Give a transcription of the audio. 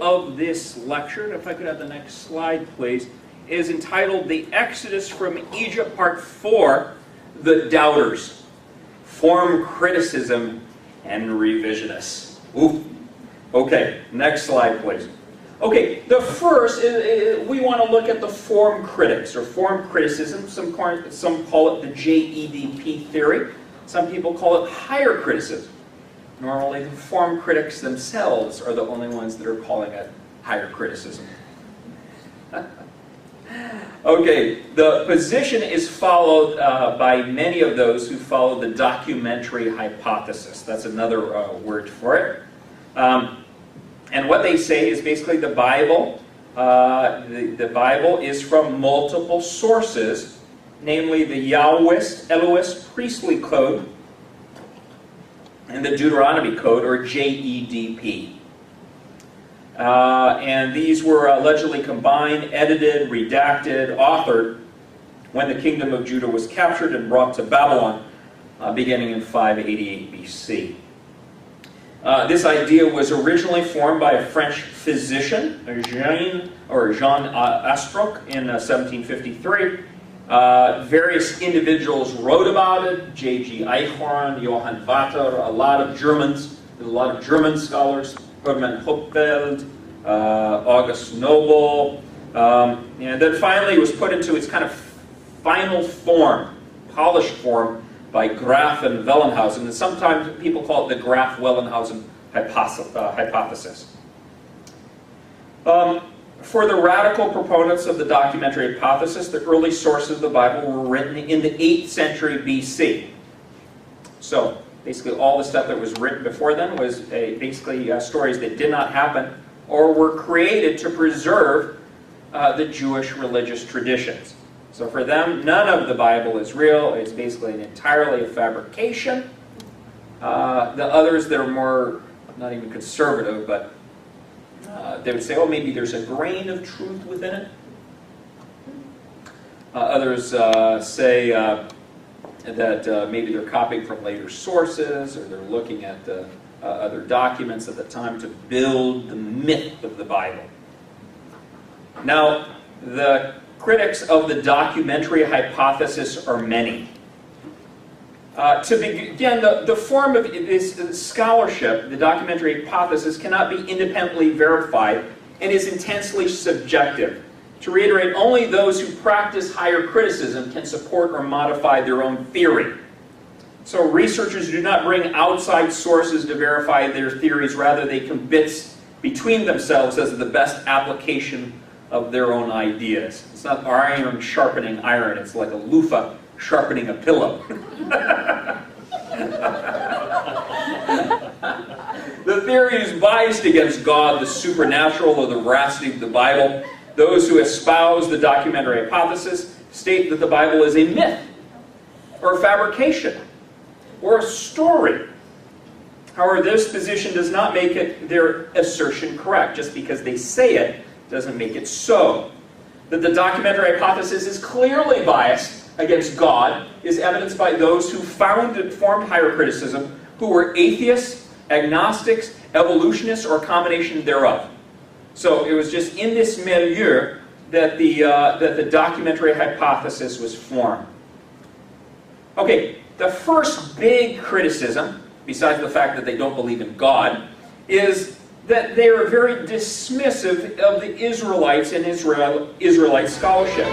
of this lecture, if I could have the next slide, please, is entitled The Exodus from Egypt, Part 4, The Doubters, Form Criticism and Revisionists. Ooh. Okay, next slide, please. Okay, the first, we want to look at the form critics, or form criticism. Some call it the JEDP theory. Some people call it higher criticism. Normally, the form critics themselves are the only ones that are calling it higher criticism. Okay, the position is followed by many of those who follow the documentary hypothesis. That's another word for it. And what they say is basically the Bible. The Bible is from multiple sources, namely the Yahwist, Elohist priestly code, and the Deuteronomy Code, or JEDP. And these were allegedly combined, edited, redacted, authored when the kingdom of Judah was captured and brought to Babylon, beginning in 588 BC. This idea was originally formed by a French physician, Jean Astroc, in 1753. Various individuals wrote about it: J.G. Eichhorn, Johann Vater, a lot of German scholars, Hermann Hupfeld, August Nobel, and then finally it was put into its kind of final form, polished form, by Graf and Wellenhausen, and sometimes people call it the Graf-Wellenhausen hypothesis. For the radical proponents of the documentary hypothesis, the early sources of the Bible were written in the 8th century BC. So, basically all the stuff that was written before then was basically stories that did not happen or were created to preserve the Jewish religious traditions. So for them, none of the Bible is real. It's basically entirely a fabrication. The others that are more, not even conservative, but they would say, oh, maybe there's a grain of truth within it. Others say that maybe they're copying from later sources, or they're looking at other documents at the time to build the myth of the Bible. Now, the critics of the documentary hypothesis are many. To begin, the form of this scholarship, the documentary hypothesis, cannot be independently verified and is intensely subjective. To reiterate, only those who practice higher criticism can support or modify their own theory. So researchers do not bring outside sources to verify their theories, rather they convince between themselves as to the best application of their own ideas. It's not iron sharpening iron, it's like a loofah sharpening a pillow. The theory is biased against God, the supernatural, or the veracity of the Bible. Those who espouse the documentary hypothesis state that the Bible is a myth, or a fabrication, or a story. However, this position does not make their assertion correct. Just because they say it doesn't make it so. That the documentary hypothesis is clearly biased against God is evidenced by those who formed higher criticism, who were atheists, agnostics, evolutionists, or a combination thereof. So it was just in this milieu that the documentary hypothesis was formed. Okay, the first big criticism, besides the fact that they don't believe in God, is that they are very dismissive of the Israelites and Israelite scholarship.